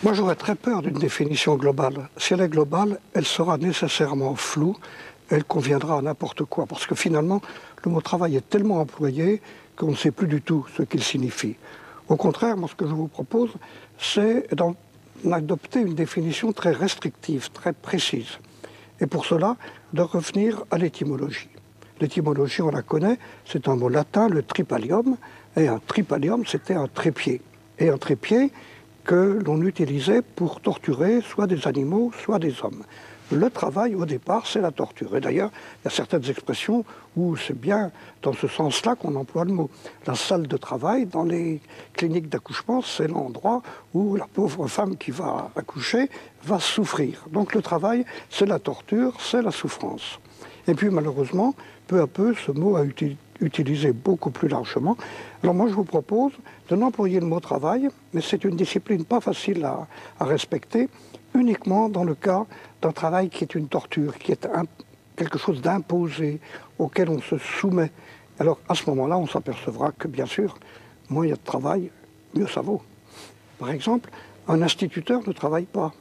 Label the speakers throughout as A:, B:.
A: Moi, j'aurais très peur d'une définition globale. Si elle est globale, elle sera nécessairement floue, elle conviendra à n'importe quoi. Parce que finalement, le mot travail est tellement employé qu'on ne sait plus du tout ce qu'il signifie. Au contraire, moi, ce que je vous propose, c'est d'adopter une définition très restrictive, très précise. Et pour cela, de revenir à l'étymologie. L'étymologie, on la connaît, c'est un mot latin, le tripalium, et un tripalium, c'était un trépied. Et un trépied que l'on utilisait pour torturer soit des animaux, soit des hommes. Le travail, au départ, c'est la torture. Et d'ailleurs, il y a certaines expressions où c'est bien dans ce sens-là qu'on emploie le mot. La salle de travail, dans les cliniques d'accouchement, c'est l'endroit où la pauvre femme qui va accoucher va souffrir. Donc le travail, c'est la torture, c'est la souffrance. Et puis malheureusement, peu à peu, ce mot a été utilisé beaucoup plus largement. Alors moi, je vous propose de n'employer le mot travail, mais c'est une discipline pas facile à respecter, uniquement dans le cas d'un travail qui est une torture, qui est quelque chose d'imposé, auquel on se soumet. Alors à ce moment-là, on s'apercevra que bien sûr, moins il y a de travail, mieux ça vaut. Par exemple, un instituteur ne travaille pas.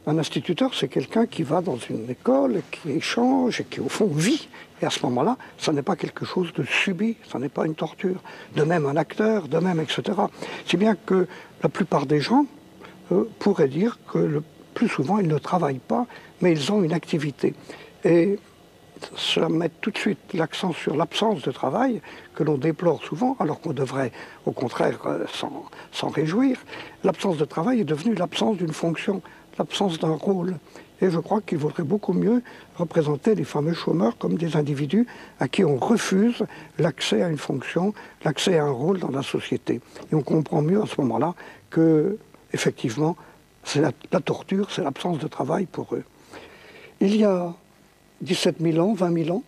A: Un instituteur, c'est quelqu'un qui va dans une école, qui échange et qui, au fond, vit. Et à ce moment-là, ça n'est pas quelque chose de subi, ça n'est pas une torture. De même un acteur, de même, etc. Si bien que la plupart des gens pourraient dire que le plus souvent, ils ne travaillent pas, mais ils ont une activité. Et cela met tout de suite l'accent sur l'absence de travail, que l'on déplore souvent, alors qu'on devrait, au contraire, s'en réjouir. L'absence de travail est devenue l'absence d'une fonction, l'absence d'un rôle. Et je crois qu'il vaudrait beaucoup mieux représenter les fameux chômeurs comme des individus à qui on refuse l'accès à une fonction, l'accès à un rôle dans la société. Et on comprend mieux à ce moment-là que, effectivement, c'est la torture, c'est l'absence de travail pour eux. Il y a 17 000 ans, 20 000 ans,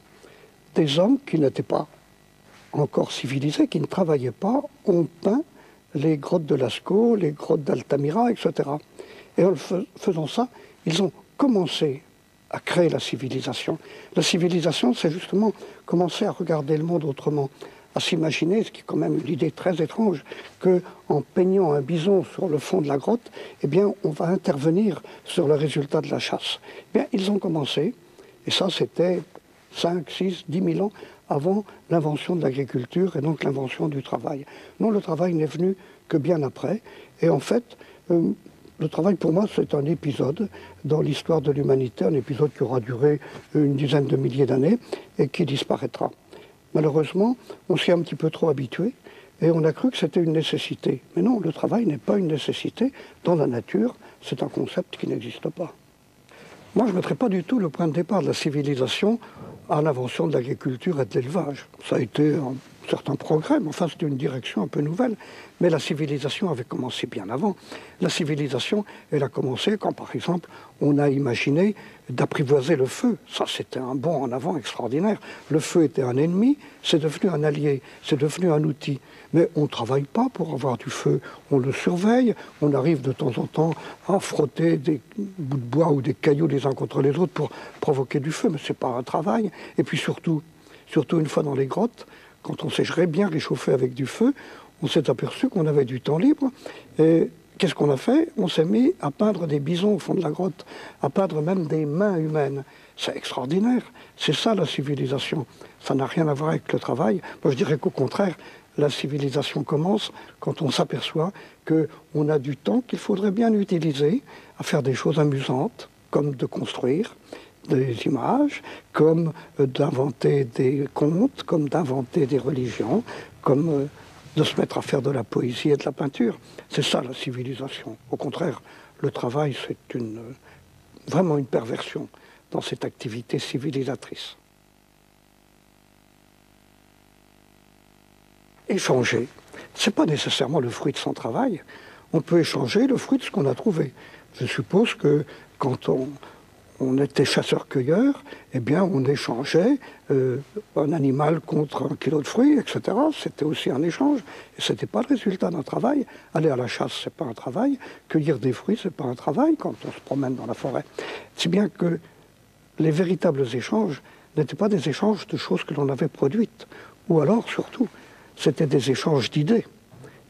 A: des hommes qui n'étaient pas encore civilisés, qui ne travaillaient pas, ont peint les grottes de Lascaux, les grottes d'Altamira, etc. Et en faisant ça, ils ont commencé à créer la civilisation. La civilisation, c'est justement commencer à regarder le monde autrement, à s'imaginer, ce qui est quand même une idée très étrange, qu'en peignant un bison sur le fond de la grotte, eh bien, on va intervenir sur le résultat de la chasse. Eh bien, ils ont commencé, et ça, c'était 5, 6, 10 000 ans avant l'invention de l'agriculture et donc l'invention du travail. Non, le travail n'est venu que bien après. Et en fait, le travail, pour moi, c'est un épisode dans l'histoire de l'humanité, un épisode qui aura duré une dizaine de milliers d'années et qui disparaîtra. Malheureusement, on s'y est un petit peu trop habitué et on a cru que c'était une nécessité. Mais non, le travail n'est pas une nécessité. Dans la nature, c'est un concept qui n'existe pas. Moi, je ne mettrais pas du tout le point de départ de la civilisation à l'invention de l'agriculture et de l'élevage. Ça a été un certain progrès, mais enfin, c'était une direction un peu nouvelle. Mais la civilisation avait commencé bien avant. La civilisation, elle a commencé quand, par exemple, on a imaginé d'apprivoiser le feu. Ça, c'était un bond en avant extraordinaire. Le feu était un ennemi, c'est devenu un allié, c'est devenu un outil. Mais on ne travaille pas pour avoir du feu. On le surveille, on arrive de temps en temps à frotter des bouts de bois ou des cailloux les uns contre les autres pour provoquer du feu, mais ce n'est pas un travail. Et puis surtout une fois dans les grottes, quand on s'est bien réchauffé avec du feu, on s'est aperçu qu'on avait du temps libre. Et qu'est-ce qu'on a fait? On s'est mis à peindre des bisons au fond de la grotte, à peindre même des mains humaines. C'est extraordinaire. C'est ça la civilisation. Ça n'a rien à voir avec le travail. Moi je dirais qu'au contraire, la civilisation commence quand on s'aperçoit qu'on a du temps qu'il faudrait bien utiliser à faire des choses amusantes, comme de construire des images, comme d'inventer des contes, comme d'inventer des religions, comme de se mettre à faire de la poésie et de la peinture. C'est ça la civilisation. Au contraire, le travail, c'est vraiment une perversion dans cette activité civilisatrice. Échanger, ce n'est pas nécessairement le fruit de son travail. On peut échanger le fruit de ce qu'on a trouvé. Je suppose que quand on était chasseur-cueilleur, eh bien on échangeait un animal contre 1 kilo de fruits, etc. C'était aussi un échange. Et ce n'était pas le résultat d'un travail. Aller à la chasse, ce n'est pas un travail. Cueillir des fruits, ce n'est pas un travail quand on se promène dans la forêt. Si bien que les véritables échanges n'étaient pas des échanges de choses que l'on avait produites. Ou alors, surtout, c'était des échanges d'idées.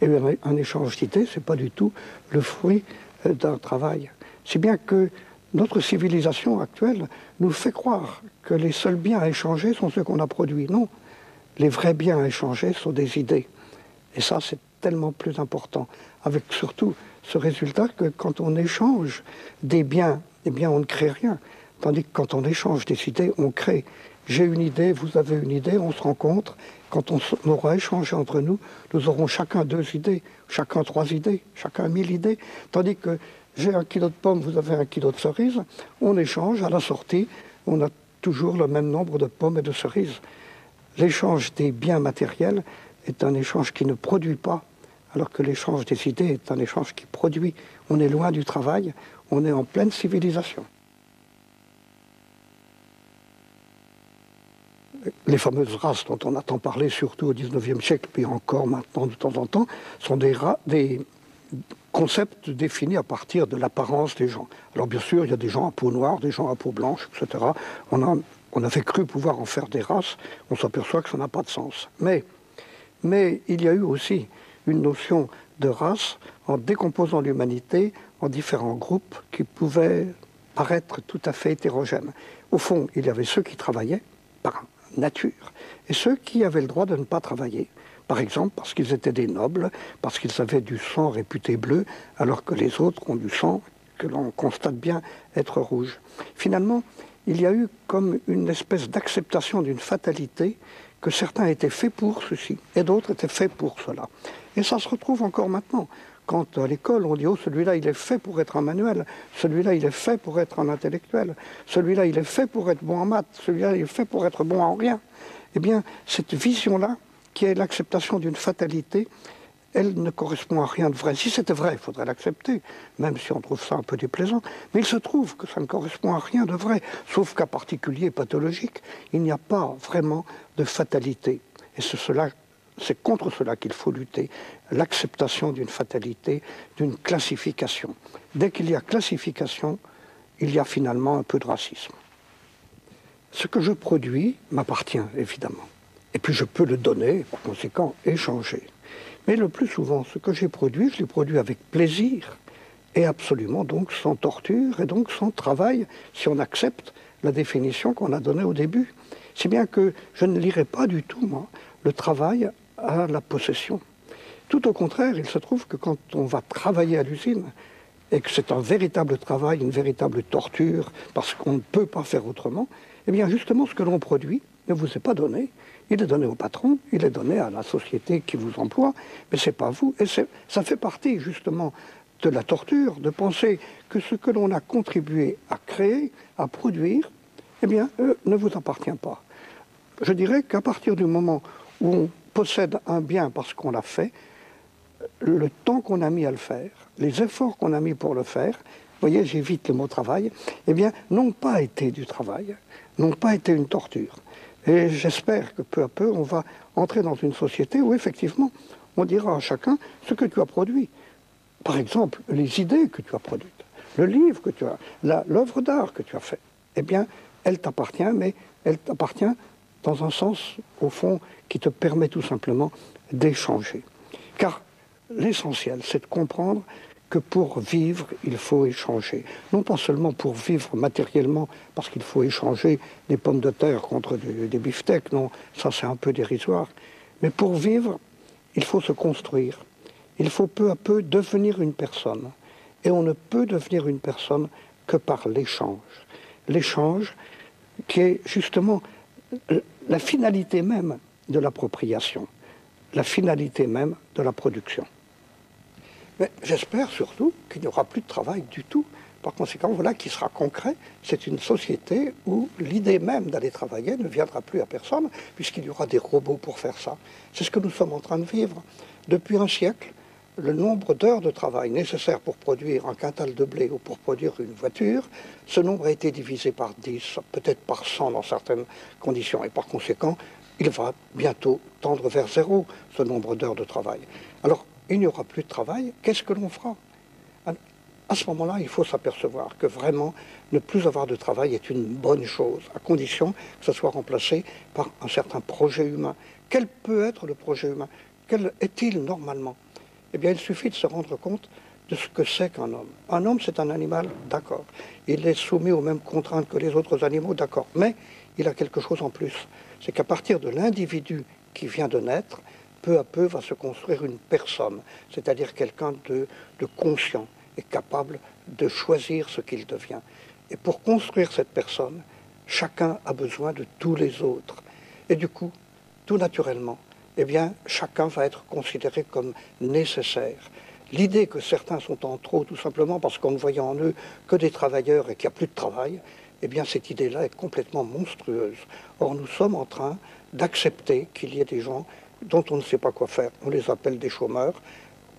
A: Et un échange d'idées, ce n'est pas du tout le fruit d'un travail. Si bien que notre civilisation actuelle nous fait croire que les seuls biens à échanger sont ceux qu'on a produits. Non, les vrais biens à échanger sont des idées. Et ça, c'est tellement plus important. Avec surtout ce résultat que quand on échange des biens, eh bien, on ne crée rien. Tandis que quand on échange des idées, on crée. J'ai une idée, vous avez une idée, on se rencontre. Quand on aura échangé entre nous, nous aurons chacun 2 idées, chacun 3 idées, chacun 1000 idées. Tandis que j'ai 1 kilo de pommes, vous avez 1 kilo de cerises, on échange, à la sortie, on a toujours le même nombre de pommes et de cerises. L'échange des biens matériels est un échange qui ne produit pas, alors que l'échange des idées est un échange qui produit. On est loin du travail, on est en pleine civilisation. Les fameuses races dont on entend parler surtout au XIXe siècle, puis encore maintenant de temps en temps, sont des concepts définis à partir de l'apparence des gens. Alors bien sûr, il y a des gens à peau noire, des gens à peau blanche, etc. On avait cru pouvoir en faire des races, on s'aperçoit que ça n'a pas de sens. Mais il y a eu aussi une notion de race en décomposant l'humanité en différents groupes qui pouvaient paraître tout à fait hétérogènes. Au fond, il y avait ceux qui travaillaient par nature et ceux qui avaient le droit de ne pas travailler. Par exemple, parce qu'ils étaient des nobles, parce qu'ils avaient du sang réputé bleu, alors que les autres ont du sang que l'on constate bien être rouge. Finalement, il y a eu comme une espèce d'acceptation d'une fatalité que certains étaient faits pour ceci et d'autres étaient faits pour cela. Et ça se retrouve encore maintenant. Quand à l'école on dit « oh, celui-là il est fait pour être un manuel, celui-là il est fait pour être un intellectuel, celui-là il est fait pour être bon en maths, celui-là il est fait pour être bon en rien », eh bien cette vision-là, qui est l'acceptation d'une fatalité, elle ne correspond à rien de vrai. Si c'était vrai, il faudrait l'accepter, même si on trouve ça un peu déplaisant. Mais il se trouve que ça ne correspond à rien de vrai, sauf cas particulier pathologique. Il n'y a pas vraiment de fatalité. Et c'est contre cela qu'il faut lutter. L'acceptation d'une fatalité, d'une classification. Dès qu'il y a classification, il y a finalement un peu de racisme. Ce que je produis m'appartient, évidemment. Et puis je peux le donner, par conséquent, échanger. Mais le plus souvent, ce que j'ai produit, je l'ai produit avec plaisir et absolument donc sans torture et donc sans travail, si on accepte la définition qu'on a donnée au début. Si bien que je ne lirai pas du tout, moi, le travail à la possession. Tout au contraire, il se trouve que quand on va travailler à l'usine, et que c'est un véritable travail, une véritable torture, parce qu'on ne peut pas faire autrement, eh bien justement ce que l'on produit ne vous est pas donné. Il est donné au patron, il est donné à la société qui vous emploie, mais ce n'est pas vous. Et ça fait partie justement de la torture, de penser que ce que l'on a contribué à créer, à produire, eh bien, ne vous appartient pas. Je dirais qu'à partir du moment où on possède un bien parce qu'on l'a fait, le temps qu'on a mis à le faire, les efforts qu'on a mis pour le faire, vous voyez, j'évite le mot travail, eh bien, n'ont pas été du travail, n'ont pas été une torture. Et j'espère que peu à peu, on va entrer dans une société où, effectivement, on dira à chacun ce que tu as produit. Par exemple, les idées que tu as produites, le livre que tu as, l'œuvre d'art que tu as fait, eh bien, elle t'appartient, mais elle t'appartient dans un sens, au fond, qui te permet tout simplement d'échanger. Car l'essentiel, c'est de comprendre que pour vivre, il faut échanger. Non pas seulement pour vivre matériellement, parce qu'il faut échanger des pommes de terre contre des beefsteaks, non, ça c'est un peu dérisoire. Mais pour vivre, il faut se construire. Il faut peu à peu devenir une personne. Et on ne peut devenir une personne que par l'échange. L'échange qui est justement la finalité même de l'appropriation, la finalité même de la production. Mais j'espère surtout qu'il n'y aura plus de travail du tout. Par conséquent, voilà qui sera concret. C'est une société où l'idée même d'aller travailler ne viendra plus à personne, puisqu'il y aura des robots pour faire ça. C'est ce que nous sommes en train de vivre. Depuis un siècle, le nombre d'heures de travail nécessaires pour produire un quintal de blé ou pour produire une voiture, ce nombre a été divisé par 10, peut-être par 100 dans certaines conditions. Et par conséquent, il va bientôt tendre vers zéro, ce nombre d'heures de travail. Alors, il n'y aura plus de travail, qu'est-ce que l'on fera? À ce moment-là, il faut s'apercevoir que vraiment, ne plus avoir de travail est une bonne chose, à condition que ce soit remplacé par un certain projet humain. Quel peut être le projet humain? Quel est-il normalement? Eh bien, il suffit de se rendre compte de ce que c'est qu'un homme. Un homme, c'est un animal, d'accord. Il est soumis aux mêmes contraintes que les autres animaux, d'accord. Mais il a quelque chose en plus. C'est qu'à partir de l'individu qui vient de naître, peu à peu va se construire une personne, c'est-à-dire quelqu'un de conscient et capable de choisir ce qu'il devient. Et pour construire cette personne, chacun a besoin de tous les autres. Et du coup, tout naturellement, eh bien, chacun va être considéré comme nécessaire. L'idée que certains sont en trop, tout simplement parce qu'on ne voyait en eux que des travailleurs et qu'il n'y a plus de travail, eh bien, cette idée-là est complètement monstrueuse. Or, nous sommes en train d'accepter qu'il y ait des gens dont on ne sait pas quoi faire. On les appelle des chômeurs.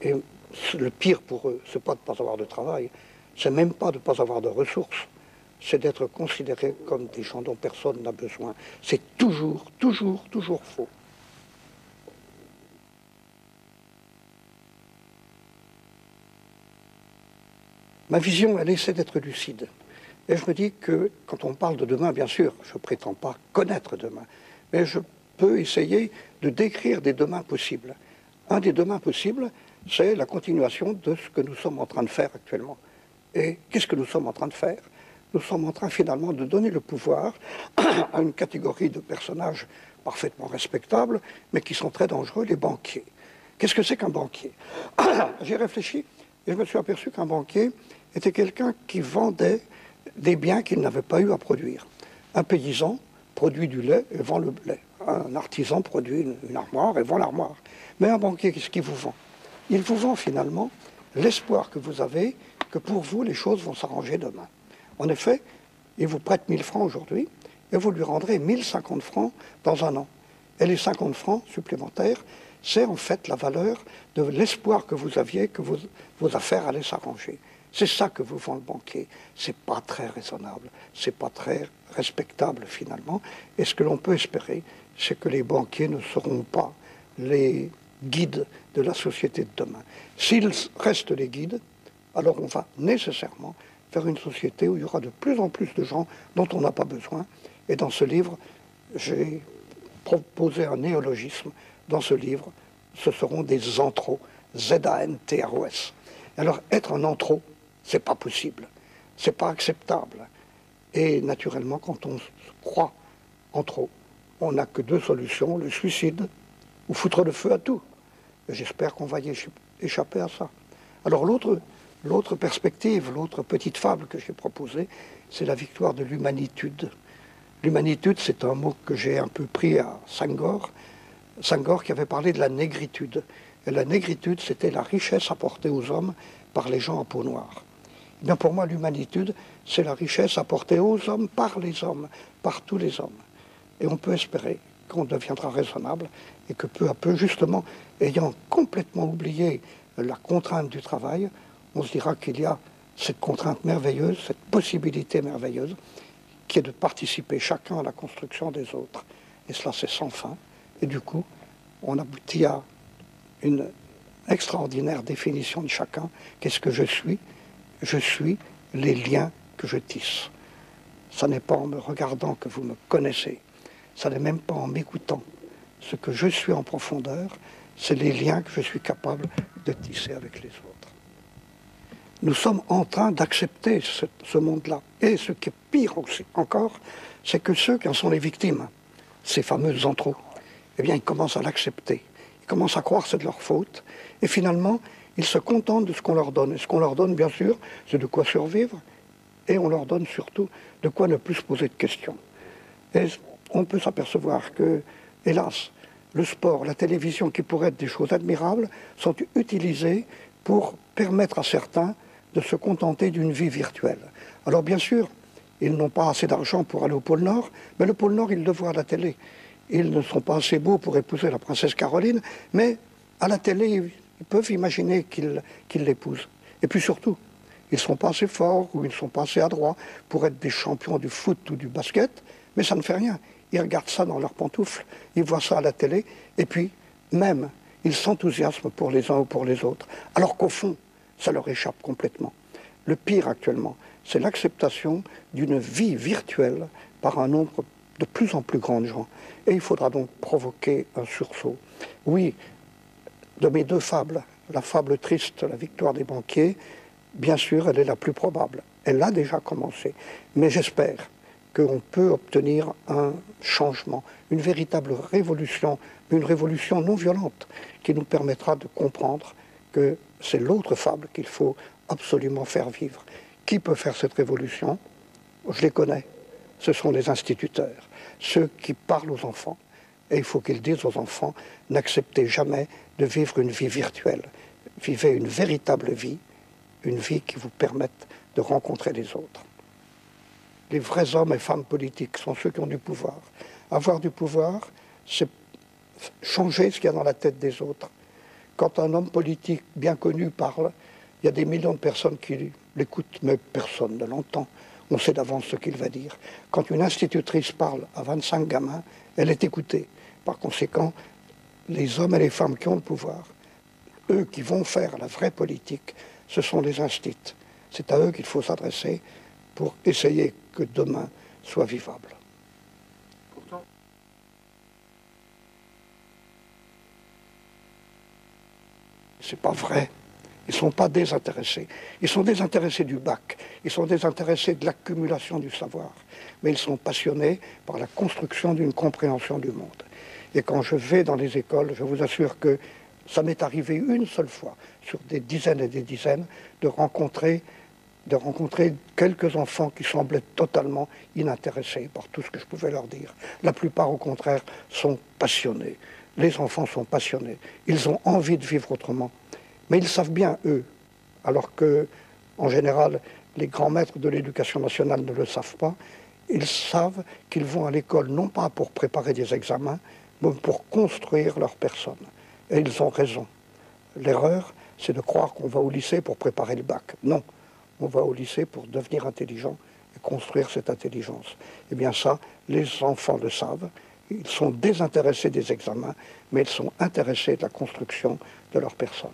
A: Et le pire pour eux, c'est pas de ne pas avoir de travail, c'est même pas de ne pas avoir de ressources, c'est d'être considérés comme des gens dont personne n'a besoin. C'est toujours, toujours, toujours faux. Ma vision, elle essaie d'être lucide. Et je me dis que quand on parle de demain, bien sûr, je ne prétends pas connaître demain, mais je peux essayer de décrire des demains possibles. Un des demains possibles, c'est la continuation de ce que nous sommes en train de faire actuellement. Et qu'est-ce que nous sommes en train de faire? Nous sommes en train finalement de donner le pouvoir à une catégorie de personnages parfaitement respectables, mais qui sont très dangereux, les banquiers. Qu'est-ce que c'est qu'un banquier? J'ai réfléchi et je me suis aperçu qu'un banquier était quelqu'un qui vendait des biens qu'il n'avait pas eu à produire. Un paysan produit du lait et vend le lait. Un artisan produit une armoire et vend l'armoire. Mais un banquier, qu'est-ce qu'il vous vend? Il vous vend finalement l'espoir que vous avez que pour vous, les choses vont s'arranger demain. En effet, il vous prête 1000 francs aujourd'hui et vous lui rendrez 1050 francs dans un an. Et les 50 francs supplémentaires, c'est en fait la valeur de l'espoir que vous aviez que vos affaires allaient s'arranger. C'est ça que vous vend le banquier. C'est pas très raisonnable, c'est pas très respectable finalement. Et ce que l'on peut espérer, c'est que les banquiers ne seront pas les guides de la société de demain. S'ils restent les guides, alors on va nécessairement vers une société où il y aura de plus en plus de gens dont on n'a pas besoin. Et dans ce livre, j'ai proposé un néologisme. Dans ce livre, ce seront des anthros, Z-A-N-T-R-O-S. Alors, être un anthro, c'est pas possible, c'est pas acceptable. Et naturellement, quand on se croit en trop, on n'a que deux solutions, le suicide ou foutre le feu à tout. J'espère qu'on va y échapper à ça. Alors l'autre perspective, l'autre petite fable que j'ai proposée, c'est la victoire de l'humanitude. L'humanitude, c'est un mot que j'ai un peu pris à Senghor. Senghor qui avait parlé de la négritude. Et la négritude, c'était la richesse apportée aux hommes par les gens en peau noire. Eh bien pour moi, l'humanitude, c'est la richesse apportée aux hommes, par tous les hommes. Et on peut espérer qu'on deviendra raisonnable et que peu à peu, justement, ayant complètement oublié la contrainte du travail, on se dira qu'il y a cette contrainte merveilleuse, cette possibilité merveilleuse, qui est de participer chacun à la construction des autres. Et cela, c'est sans fin. Et du coup, on aboutit à une extraordinaire définition de chacun. Qu'est-ce que je suis? Je suis les liens que je tisse. Ça n'est pas en me regardant que vous me connaissez. Ça n'est même pas en m'écoutant. Ce que je suis en profondeur, c'est les liens que je suis capable de tisser avec les autres. Nous sommes en train d'accepter ce monde-là. Et ce qui est pire aussi, encore, c'est que ceux qui en sont les victimes, ces fameux anthros, eh bien, ils commencent à l'accepter. Ils commencent à croire que c'est de leur faute. Et finalement, ils se contentent de ce qu'on leur donne. Et ce qu'on leur donne, bien sûr, c'est de quoi survivre. Et on leur donne surtout de quoi ne plus se poser de questions. Et on peut s'apercevoir que, hélas, le sport, la télévision, qui pourraient être des choses admirables, sont utilisées pour permettre à certains de se contenter d'une vie virtuelle. Alors bien sûr, ils n'ont pas assez d'argent pour aller au pôle Nord, mais le pôle Nord, ils le voient à la télé. Ils ne sont pas assez beaux pour épouser la princesse Caroline, mais à la télé, ils peuvent imaginer qu'ils l'épousent. Et puis surtout, ils ne sont pas assez forts ou ils ne sont pas assez adroits pour être des champions du foot ou du basket, mais ça ne fait rien. Ils regardent ça dans leurs pantoufles, ils voient ça à la télé, et puis même, ils s'enthousiasment pour les uns ou pour les autres, alors qu'au fond, ça leur échappe complètement. Le pire actuellement, c'est l'acceptation d'une vie virtuelle par un nombre de plus en plus grand de gens. Et il faudra donc provoquer un sursaut. Oui, de mes deux fables, la fable triste, la victoire des banquiers, bien sûr, elle est la plus probable. Elle a déjà commencé. Mais j'espère qu'on peut obtenir un changement, une véritable révolution, une révolution non violente, qui nous permettra de comprendre que c'est l'autre fable qu'il faut absolument faire vivre. Qui peut faire cette révolution? Je les connais. Ce sont les instituteurs, ceux qui parlent aux enfants. Et il faut qu'ils disent aux enfants, n'acceptez jamais de vivre une vie virtuelle. Vivez une véritable vie, une vie qui vous permette de rencontrer les autres. Les vrais hommes et femmes politiques sont ceux qui ont du pouvoir. Avoir du pouvoir, c'est changer ce qu'il y a dans la tête des autres. Quand un homme politique bien connu parle, il y a des millions de personnes qui l'écoutent, mais personne ne l'entend. On sait d'avance ce qu'il va dire. Quand une institutrice parle à 25 gamins, elle est écoutée. Par conséquent, les hommes et les femmes qui ont le pouvoir, eux qui vont faire la vraie politique, ce sont les instituts. C'est à eux qu'il faut s'adresser pour essayer que demain soit vivable.
B: Pourtant,
A: c'est pas vrai. Ils ne sont pas désintéressés. Ils sont désintéressés du bac. Ils sont désintéressés de l'accumulation du savoir. Mais ils sont passionnés par la construction d'une compréhension du monde. Et quand je vais dans les écoles, je vous assure que ça m'est arrivé une seule fois, sur des dizaines et des dizaines, de rencontrer quelques enfants qui semblaient totalement inintéressés par tout ce que je pouvais leur dire. La plupart, au contraire, sont passionnés. Les enfants sont passionnés. Ils ont envie de vivre autrement. Mais ils savent bien, eux, alors que, en général, les grands maîtres de l'éducation nationale ne le savent pas, ils savent qu'ils vont à l'école non pas pour préparer des examens, mais pour construire leur personne. Et ils ont raison. L'erreur, c'est de croire qu'on va au lycée pour préparer le bac. Non, on va au lycée pour devenir intelligent et construire cette intelligence. Eh bien ça, les enfants le savent. Ils sont désintéressés des examens, mais ils sont intéressés de la construction de leur personne.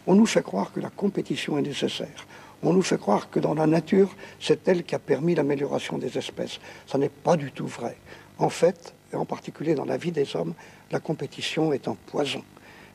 A: On nous fait croire que la compétition est nécessaire. On nous fait croire que dans la nature, c'est elle qui a permis l'amélioration des espèces. Ça n'est pas du tout vrai. En fait, et en particulier dans la vie des hommes, la compétition est un poison.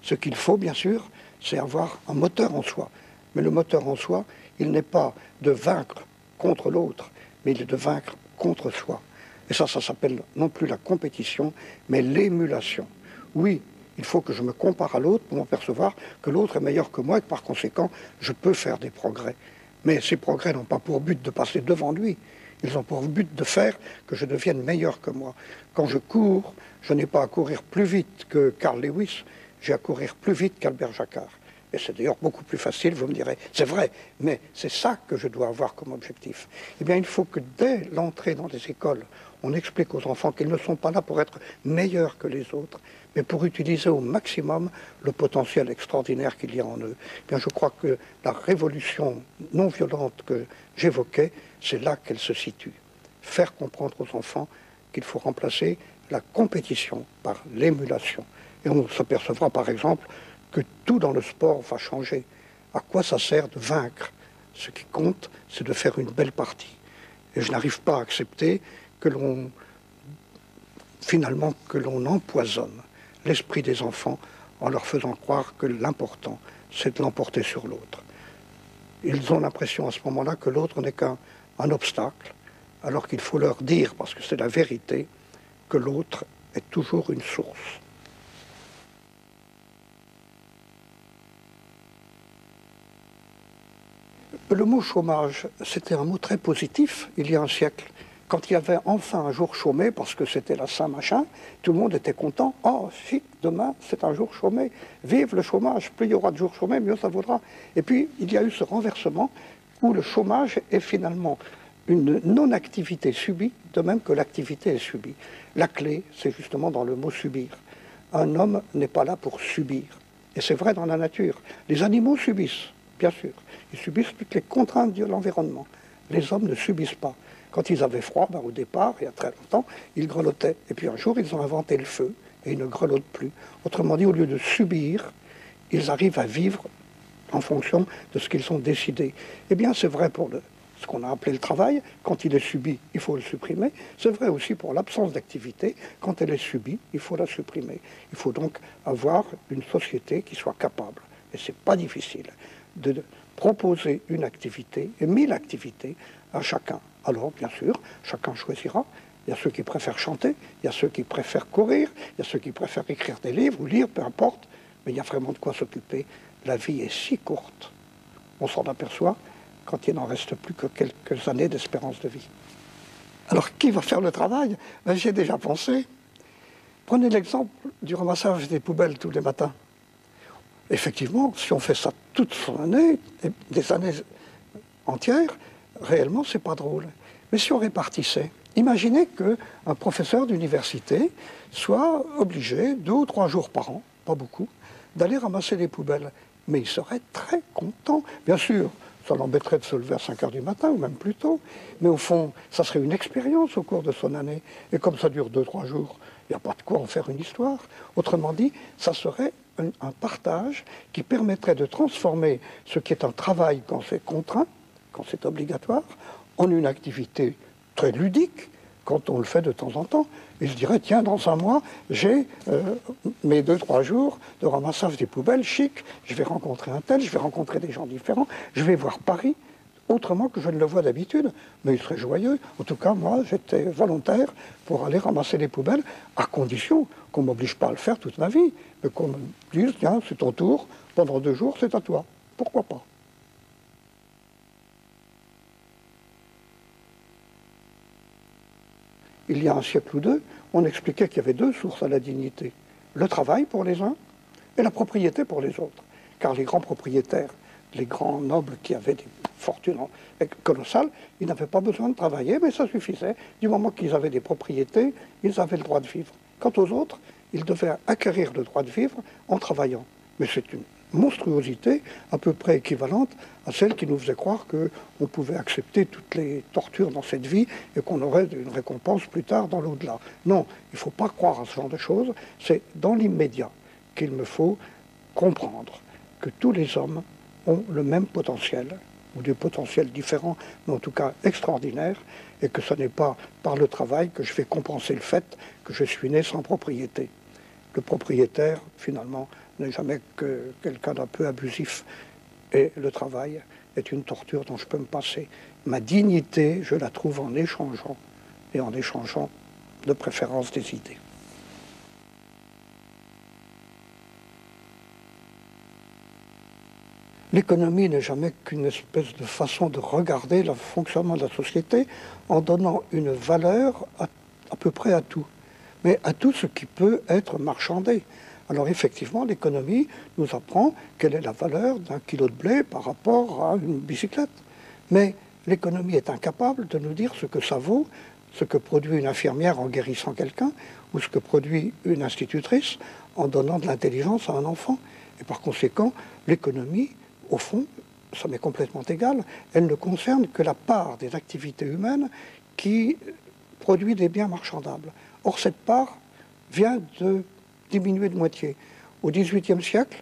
A: Ce qu'il faut, bien sûr, c'est avoir un moteur en soi. Mais le moteur en soi, il n'est pas de vaincre contre l'autre, mais il est de vaincre contre soi. Et ça s'appelle non plus la compétition, mais l'émulation. Oui, il faut que je me compare à l'autre pour m'apercevoir que l'autre est meilleur que moi et que par conséquent, je peux faire des progrès. Mais ces progrès n'ont pas pour but de passer devant lui. Ils ont pour but de faire que je devienne meilleur que moi. Quand je cours, je n'ai pas à courir plus vite que Carl Lewis, j'ai à courir plus vite qu'Albert Jacquard. Et c'est d'ailleurs beaucoup plus facile, vous me direz. C'est vrai, mais c'est ça que je dois avoir comme objectif. Eh bien, il faut que dès l'entrée dans les écoles, on explique aux enfants qu'ils ne sont pas là pour être meilleurs que les autres, mais pour utiliser au maximum le potentiel extraordinaire qu'il y a en eux. Eh bien, je crois que la révolution non violente que j'évoquais, c'est là qu'elle se situe. Faire comprendre aux enfants qu'il faut remplacer la compétition par l'émulation. Et on s'apercevra par exemple que tout dans le sport va changer. À quoi ça sert de vaincre? Ce qui compte, c'est de faire une belle partie. Et je n'arrive pas à accepter que finalement, que l'on empoisonne l'esprit des enfants en leur faisant croire que l'important, c'est de l'emporter sur l'autre. Ils ont l'impression à ce moment-là que l'autre n'est qu'un obstacle, alors qu'il faut leur dire, parce que c'est la vérité, que l'autre est toujours une source. Le mot chômage, c'était un mot très positif il y a un siècle. Quand il y avait enfin un jour chômé, parce que c'était la Saint-Machin, tout le monde était content. « Oh, chic, demain, c'est un jour chômé. Vive le chômage. Plus il y aura de jours chômés, mieux ça vaudra. » Et puis, il y a eu ce renversement où le chômage est finalement une non-activité subie, de même que l'activité est subie. La clé, c'est justement dans le mot « subir ». Un homme n'est pas là pour subir. Et c'est vrai dans la nature. Les animaux subissent, bien sûr. Ils subissent toutes les contraintes de l'environnement. Les hommes ne subissent pas. Quand ils avaient froid, au départ, il y a très longtemps, ils grelottaient. Et puis un jour, ils ont inventé le feu et ils ne grelottent plus. Autrement dit, au lieu de subir, ils arrivent à vivre en fonction de ce qu'ils ont décidé. Eh bien, c'est vrai pour ce qu'on a appelé le travail. Quand il est subi, il faut le supprimer. C'est vrai aussi pour l'absence d'activité. Quand elle est subie, il faut la supprimer. Il faut donc avoir une société qui soit capable et c'est pas difficile, de proposer une activité et 1000 activités à chacun. Alors, bien sûr, chacun choisira. Il y a ceux qui préfèrent chanter, il y a ceux qui préfèrent courir, il y a ceux qui préfèrent écrire des livres ou lire, peu importe, mais il y a vraiment de quoi s'occuper. La vie est si courte, on s'en aperçoit quand il n'en reste plus que quelques années d'espérance de vie. Alors, qui va faire le travail? Ben, j'y ai déjà pensé. Prenez l'exemple du ramassage des poubelles tous les matins. Effectivement, si on fait ça toute son année, des années entières, réellement, c'est pas drôle. Mais si on répartissait, imaginez qu'un professeur d'université soit obligé 2 ou 3 jours par an, pas beaucoup, d'aller ramasser les poubelles. Mais il serait très content. Bien sûr, ça l'embêterait de se lever à 5 heures du matin, ou même plus tôt. Mais au fond, ça serait une expérience au cours de son année. Et comme ça dure 2-3 jours, il n'y a pas de quoi en faire une histoire. Autrement dit, ça serait un partage qui permettrait de transformer ce qui est un travail quand c'est contraint, quand c'est obligatoire, en une activité très ludique, quand on le fait de temps en temps. Et je dirais, tiens, dans 1 mois, j'ai mes 2-3 jours de ramassage des poubelles chic, je vais rencontrer un tel, je vais rencontrer des gens différents, je vais voir Paris, autrement que je ne le vois d'habitude, mais il serait joyeux. En tout cas, moi, j'étais volontaire pour aller ramasser les poubelles, à condition qu'on ne m'oblige pas à le faire toute ma vie, mais qu'on me dise, tiens, c'est ton tour, pendant 2 jours, c'est à toi. Pourquoi pas? Il y a un siècle ou deux, on expliquait qu'il y avait 2 sources à la dignité. Le travail pour les uns et la propriété pour les autres. Car les grands propriétaires, les grands nobles qui avaient des fortunes colossales, ils n'avaient pas besoin de travailler, mais ça suffisait. Du moment qu'ils avaient des propriétés, ils avaient le droit de vivre. Quant aux autres, ils devaient acquérir le droit de vivre en travaillant. Mais c'est une monstruosité à peu près équivalente à celle qui nous faisait croire qu'on pouvait accepter toutes les tortures dans cette vie et qu'on aurait une récompense plus tard dans l'au-delà. Non, il ne faut pas croire à ce genre de choses. C'est dans l'immédiat qu'il me faut comprendre que tous les hommes ont le même potentiel, ou des potentiels différents, mais en tout cas extraordinaires, et que ce n'est pas par le travail que je vais compenser le fait que je suis né sans propriété. Le propriétaire, finalement, n'est jamais que quelqu'un d'un peu abusif. Et le travail est une torture dont je peux me passer. Ma dignité, je la trouve en échangeant, et en échangeant de préférence des idées. L'économie n'est jamais qu'une espèce de façon de regarder le fonctionnement de la société en donnant une valeur à peu près à tout, mais à tout ce qui peut être marchandé. Alors effectivement, l'économie nous apprend quelle est la valeur d'un kilo de blé par rapport à une bicyclette. Mais l'économie est incapable de nous dire ce que ça vaut, ce que produit une infirmière en guérissant quelqu'un, ou ce que produit une institutrice en donnant de l'intelligence à un enfant. Et par conséquent, l'économie, au fond, ça m'est complètement égal, elle ne concerne que la part des activités humaines qui produit des biens marchandables. Or, cette part vient de diminuer de moitié. Au XVIIIe siècle,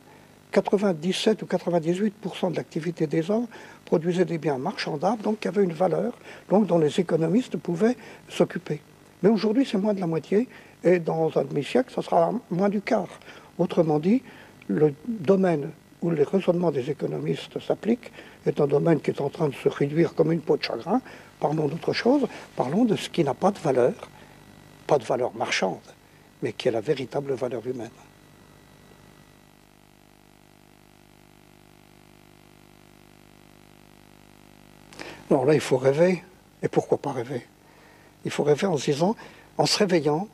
A: 97 ou 98% de l'activité des hommes produisait des biens marchandables, donc qui avaient une valeur, donc dont les économistes pouvaient s'occuper. Mais aujourd'hui, c'est moins de la moitié, et dans un demi-siècle, ça sera moins du quart. Autrement dit, le domaine où les raisonnements des économistes s'appliquent est un domaine qui est en train de se réduire comme une peau de chagrin. Parlons d'autre chose, parlons de ce qui n'a pas de valeur marchande, mais qui a la véritable valeur humaine. Alors là, il faut rêver. Et pourquoi pas rêver? Il faut rêver en se disant, en se réveillant,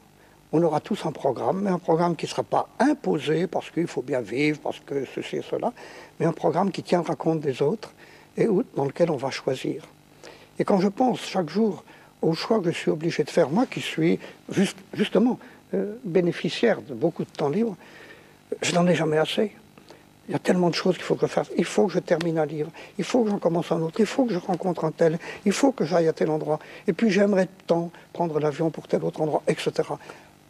A: on aura tous un programme, mais un programme qui ne sera pas imposé parce qu'il faut bien vivre, parce que ceci et cela, mais un programme qui tiendra compte des autres et dans lequel on va choisir. Et quand je pense chaque jour au choix que je suis obligé de faire, moi qui suis justement bénéficiaire de beaucoup de temps libre, je n'en ai jamais assez. Il y a tellement de choses qu'il faut que je fasse. Il faut que je termine un livre, il faut que j'en commence un autre, il faut que je rencontre un tel, il faut que j'aille à tel endroit, et puis j'aimerais tant prendre l'avion pour tel autre endroit, etc.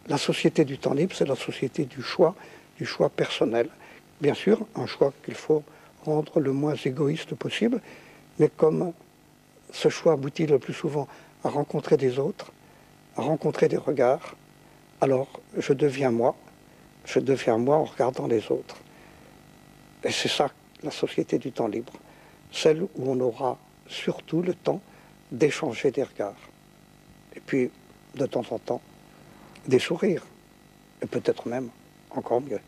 A: La société du temps libre, c'est la société du choix personnel. Bien sûr, un choix qu'il faut rendre le moins égoïste possible, mais comme ce choix aboutit le plus souvent à rencontrer des autres, à rencontrer des regards, alors je deviens moi en regardant les autres. Et c'est ça, la société du temps libre. Celle où on aura surtout le temps d'échanger des regards. Et puis, de temps en temps, des sourires. Et peut-être même, encore mieux,